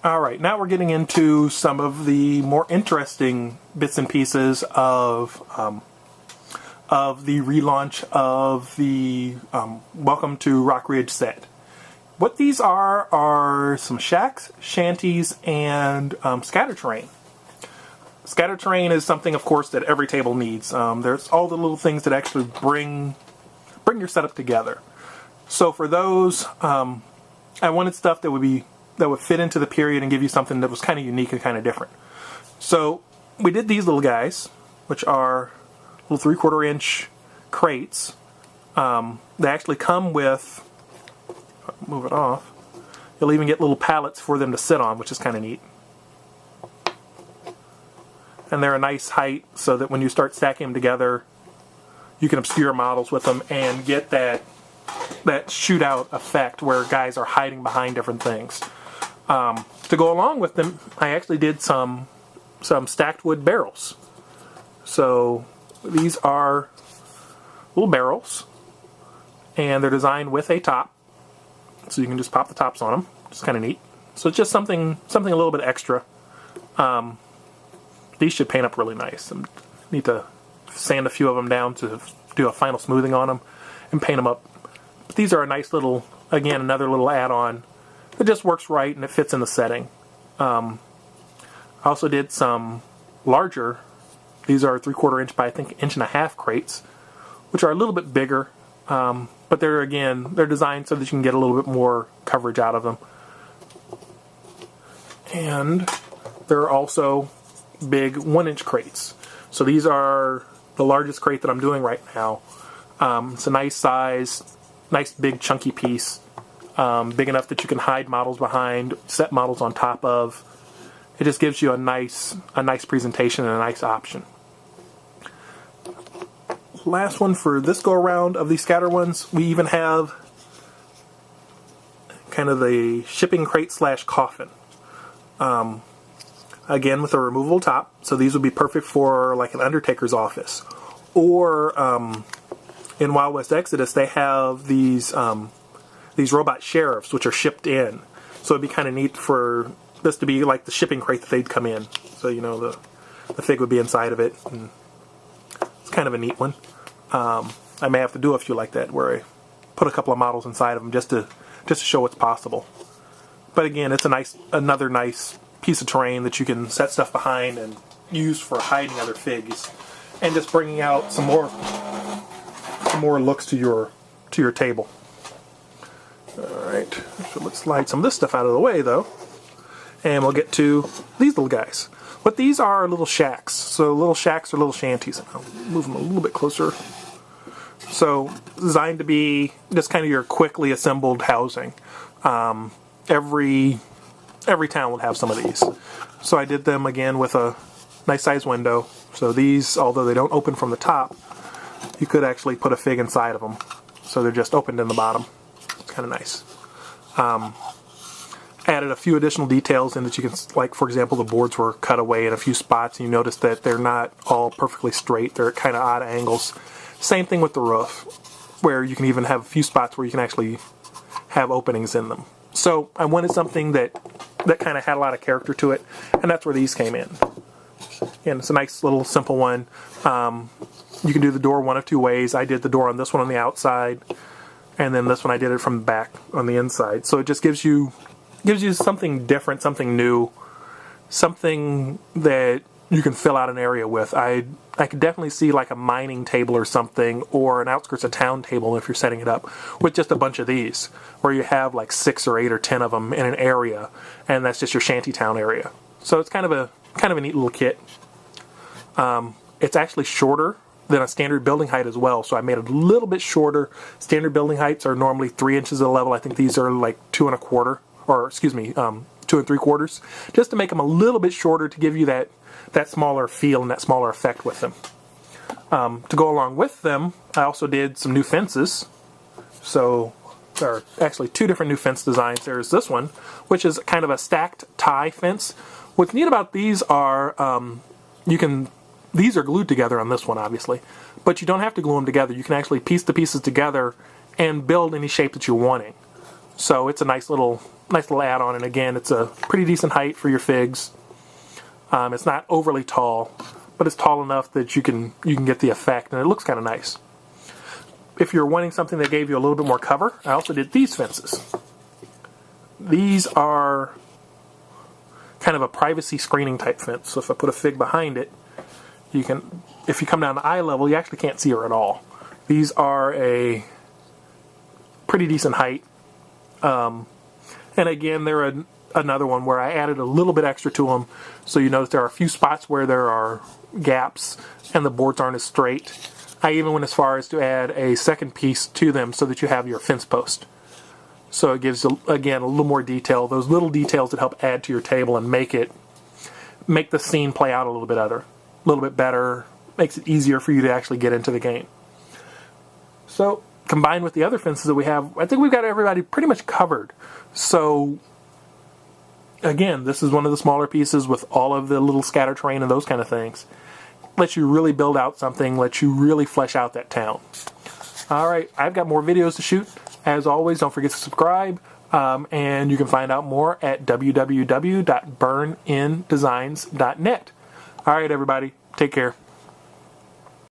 Alright, now we're getting into some of the more interesting bits and pieces of the relaunch of the Welcome to Rock Ridge set. What these are some shacks, shanties, and scatter terrain. Scatter terrain is something, of course, that every table needs. There's all the little things that actually bring your setup together. So for those, I wanted stuff that would fit into the period and give you something that was kind of unique and kind of different. So we did these little guys, which are little 3/4 inch crates. They actually come with, move it off, you'll even get little pallets for them to sit on, which is kind of neat. And they're a nice height so that when you start stacking them together, you can obscure models with them and get that shootout effect where guys are hiding behind different things. To go along with them, I actually did some stacked wood barrels. So these are little barrels, and they're designed with a top, so you can just pop the tops on them. It's kind of neat. So it's just something a little bit extra. These should paint up really nice. I need to sand a few of them down to do a final smoothing on them and paint them up. But these are a nice little, again, another little add-on. It just works right and it fits in the setting. I also did some larger, these are 3/4 inch by I think 1.5 inch crates, which are a little bit bigger, but they're designed so that you can get a little bit more coverage out of them. And there are also big 1-inch crates. So these are the largest crate that I'm doing right now. It's a nice size, nice big chunky piece. Big enough that you can hide models behind, set models on top of. It just gives you a nice presentation and a nice option. Last one for this go around of these scatter ones, we even have kind of the shipping crate / coffin. Again with a removable top, so these would be perfect for like an undertaker's office. Or in Wild West Exodus, they have these robot sheriffs, which are shipped in. So it'd be kind of neat for this to be like the shipping crate that they'd come in. So, you know, the fig would be inside of it. And it's kind of a neat one. I may have to do a few like that, where I put a couple of models inside of them just to show what's possible. But again, it's another nice piece of terrain that you can set stuff behind and use for hiding other figs, and just bringing out some more looks to your table. Alright, so let's slide some of this stuff out of the way though, and we'll get to these little guys. What these are little shacks. So little shacks or little shanties. I'll move them a little bit closer. So designed to be just kind of your quickly assembled housing. Every town will have some of these. So I did them again with a nice size window. So these, although they don't open from the top, you could actually put a fig inside of them. So they're just opened in the bottom. It's kind of nice. Added a few additional details in that you can, like for example, the boards were cut away in a few spots, and you notice that they're not all perfectly straight. They're at kind of odd angles. Same thing with the roof, where you can even have a few spots where you can actually have openings in them. So I wanted something that kind of had a lot of character to it, and that's where these came in. And it's a nice little simple one. You can do the door one of two ways. I did the door on this one on the outside, and then this one I did it from the back on the inside. So it just gives you something different, something new, something that you can fill out an area with. I could definitely see like a mining table or something, or an outskirts of town table if you're setting it up with just a bunch of these, where you have like 6 or 8 or 10 of them in an area, and that's just your shantytown area. So it's kind of a neat little kit. It's actually shorter than a standard building height as well, so I made it a little bit shorter. Standard building heights are normally 3 inches of level. I think these are like 2 1/4, or excuse me, 2 3/4, just to make them a little bit shorter to give you that smaller feel and that smaller effect with them. To go along with them, I also did some new fences. So there are actually 2 different new fence designs. There's this one, which is kind of a stacked tie fence. What's neat about these are these are glued together on this one, obviously, but you don't have to glue them together. You can actually piece the pieces together and build any shape that you're wanting. So it's a nice little nice little add-on, and again, it's a pretty decent height for your figs. It's not overly tall, but it's tall enough that you can get the effect, and it looks kind of nice. If you're wanting something that gave you a little bit more cover, I also did these fences. These are kind of a privacy screening type fence. So if I put a fig behind it, you can, if you come down to eye level, you actually can't see her at all. These are a pretty decent height. And again, they're another one where I added a little bit extra to them. So you notice there are a few spots where there are gaps and the boards aren't as straight. I even went as far as to add a second piece to them so that you have your fence post. So it gives, again, a little more detail. Those little details that help add to your table and make the scene play out a little bit better, makes it easier for you to actually get into the game. So combined with the other fences that we have, I think we've got everybody pretty much covered. So again, this is one of the smaller pieces with all of the little scatter terrain and those kind of things. Lets you really build out something, lets you really flesh out that town. Alright, I've got more videos to shoot. As always, don't forget to subscribe, and you can find out more at www.burnindesigns.net. Alright everybody, take care.